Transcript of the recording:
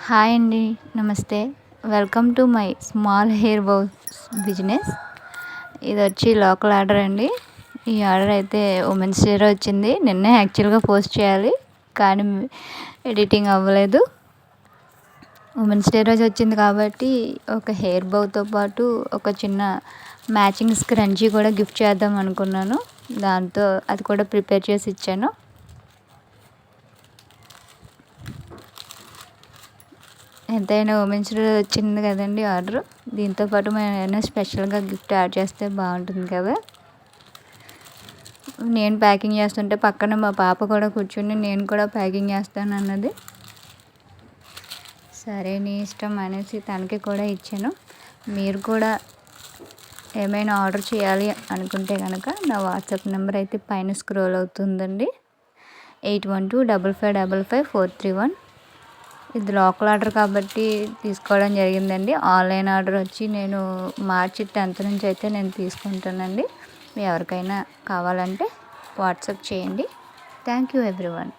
Hi అండి. నమస్తే. Welcome to my small hair bows business. ఇది వచ్చి లోకల్ ఆర్డర్ అండి. ఈ ఆర్డర్ అయితే ఉమెన్స్ డేలో వచ్చింది. నిన్నే యాక్చువల్గా పోస్ట్ చేయాలి, కానీ ఎడిటింగ్ అవ్వలేదు. ఉమెన్స్ డే రోజు వచ్చింది కాబట్టి ఒక హెయిర్ బౌతో పాటు ఒక చిన్న మ్యాచింగ్ స్క్రంచీ కూడా గిఫ్ట్ చేద్దాం అనుకున్నాను. దాంతో అది కూడా ప్రిపేర్ చేసి ఇచ్చాను. ఎంతైనా ఉమెన్స్ డే వచ్చింది కదండి ఆర్డర్. దీంతో పాటు మేము ఏమైనా స్పెషల్గా గిఫ్ట్ యాడ్ చేస్తే బాగుంటుంది కదా. నేను ప్యాకింగ్ చేస్తుంటే పక్కన మా పాప కూడా కూర్చుని నేను కూడా ప్యాకింగ్ చేస్తాను అన్నది. సరే నీ ఇష్టం అనేసి తనకి కూడా ఇచ్చాను. మీరు కూడా ఏమైనా ఆర్డర్ చేయాలి అనుకుంటే కనుక నా వాట్సాప్ నెంబర్ అయితే పైన స్క్రోల్ అవుతుందండి. 8125555431. ఇది లోకల్ ఆర్డర్ కాబట్టి తీసుకోవడం జరిగిందండి. ఆన్లైన్ ఆర్డర్ వచ్చి నేను మార్చి 10th నుంచి అయితే నేను తీసుకుంటానండి. ఎవరికైనా కావాలంటే వాట్సాప్ చేయండి. Thank you everyone.